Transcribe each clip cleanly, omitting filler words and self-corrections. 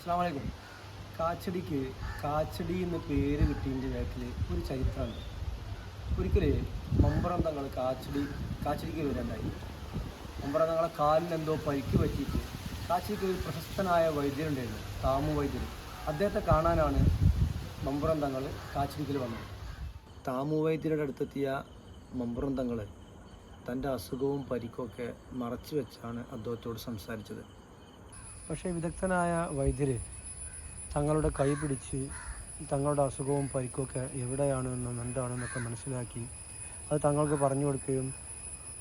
അസ്സലാമു അലൈക്കും. കാച്ചടിക്ക് കാച്ചടി എന്ന് പേര് കിട്ടിയതിൻ്റെ ബാക്കിൽ ഒരു ചരിത്രമുണ്ട്. ഒരിക്കൽ മമ്പുറം തങ്ങൾ കാച്ചടിക്ക് വരുന്നുണ്ടായി. മമ്പുറം തങ്ങളെ കാലിന് എന്തോ പരിക്ക് പറ്റിയിട്ട് കാച്ചടിക്ക് ഒരു പ്രശസ്തനായ വൈദ്യരുണ്ടായിരുന്നു, താമു വൈദ്യർ. അദ്ദേഹത്തെ കാണാനാണ് മമ്പുറം തങ്ങൾ കാച്ചടിക്കൽ വന്നത്. താമു വൈദ്യരുടെ അടുത്തെത്തിയ മമ്പുറം തങ്ങൾ തൻ്റെ അസുഖവും പരിക്കൊക്കെ മറച്ചു വെച്ചാണ് അദ്ദേഹത്തോട് സംസാരിച്ചത്. പക്ഷേ വിദഗ്ധനായ വൈദ്യർ തങ്ങളുടെ കൈ പിടിച്ച് തങ്ങളുടെ അസുഖവും പരിക്കൊക്കെ എവിടെയാണെന്നും എന്താണെന്നൊക്കെ മനസ്സിലാക്കി അത് തങ്ങൾക്ക് പറഞ്ഞു കൊടുക്കുകയും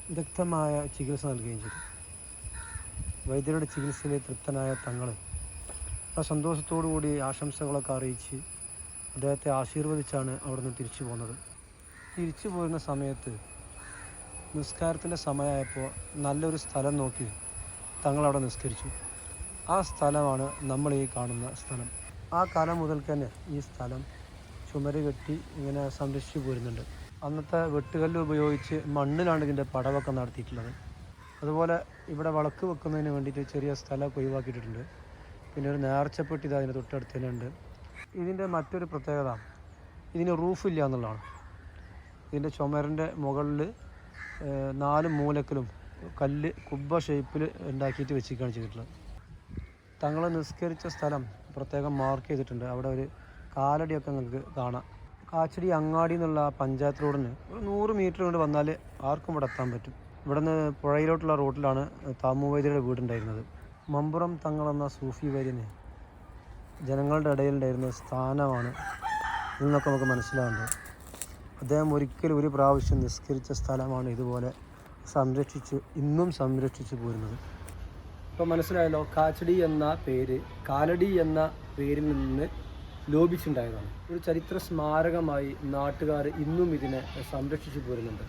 വിദഗ്ധമായ ചികിത്സ നൽകുകയും ചെയ്തു. വൈദ്യരുടെ ചികിത്സയിൽ തൃപ്തനായ തങ്ങൾ ആ സന്തോഷത്തോടുകൂടി ആശംസകളൊക്കെ അറിയിച്ച് അദ്ദേഹത്തെ ആശീർവദിച്ചാണ് അവിടുന്ന് തിരിച്ചു പോകുന്നത്. തിരിച്ചു പോരുന്ന സമയത്ത് നിസ്കാരത്തിൻ്റെ സമയമായപ്പോൾ നല്ലൊരു സ്ഥലം നോക്കി തങ്ങളവിടെ നിസ്കരിച്ചു. ആ സ്ഥലമാണ് നമ്മൾ ഈ കാണുന്ന സ്ഥലം. ആ കാലം മുതൽ തന്നെ ഈ സ്ഥലം ചുമര് കെട്ടി ഇങ്ങനെ സംരക്ഷിച്ചു പോരുന്നുണ്ട്. അന്നത്തെ വെട്ടുകല്ല് ഉപയോഗിച്ച് മണ്ണിലാണ് ഇതിൻ്റെ പടവൊക്കെ നടത്തിയിട്ടുള്ളത്. അതുപോലെ ഇവിടെ വിളക്ക് വെക്കുന്നതിന് വേണ്ടിയിട്ട് ചെറിയ സ്ഥലമൊക്കെ ഒഴിവാക്കിയിട്ടുണ്ട്. പിന്നെ ഒരു നേർച്ചപ്പെട്ടി ഇത് അതിൻ്റെ തൊട്ടടുത്ത് തന്നെ ഉണ്ട്. ഇതിൻ്റെ മറ്റൊരു പ്രത്യേകത ഇതിന് റൂഫില്ല എന്നുള്ളതാണ്. ഇതിൻ്റെ ചുമരിൻ്റെ മുകളിൽ 4 മൂലക്കിലും കല്ല് കുബ്ബ ഷേപ്പിൽ ഉണ്ടാക്കിയിട്ട് വെച്ചിരിക്കുകയാണ് ചെയ്തിട്ടുള്ളത്. തങ്ങൾ നിസ്കരിച്ച സ്ഥലം പ്രത്യേകം മാർക്ക് ചെയ്തിട്ടുണ്ട്. അവിടെ ഒരു കാലടിയൊക്കെ നിങ്ങൾക്ക് കാണാം. കാച്ചടി അങ്ങാടി എന്നുള്ള പഞ്ചായത്ത് റോഡിന് ഒരു 100 മീറ്റർ കൊണ്ട് വന്നാൽ ആർക്കും ഇവിടെ എത്താൻ പറ്റും. ഇവിടെ നിന്ന് പുഴയിലോട്ടുള്ള റോഡിലാണ് താമു വൈദ്യരുടെ വീടുണ്ടായിരുന്നത്. മമ്പുറം തങ്ങളെന്ന സൂഫി വര്യന് ജനങ്ങളുടെ ഇടയിലുണ്ടായിരുന്ന സ്ഥാനമാണ് ഇതെന്നൊക്കെ നമുക്ക് മനസ്സിലാകുന്നത്. അദ്ദേഹം ഒരിക്കലും ഒരു പ്രാവശ്യം നിസ്കരിച്ച സ്ഥലമാണ് ഇതുപോലെ ഇന്നും സംരക്ഷിച്ച് പോരുന്നത്. ഇപ്പോൾ മനസ്സിലായല്ലോ, കാച്ചടി എന്ന പേര് കാലടി എന്ന പേരിൽ നിന്ന് ലോപിച്ചുണ്ടായതാണ്. ഒരു ചരിത്ര സ്മാരകമായി നാട്ടുകാർ ഇന്നും ഇതിനെ സംരക്ഷിച്ചു പോരുന്നുണ്ട്.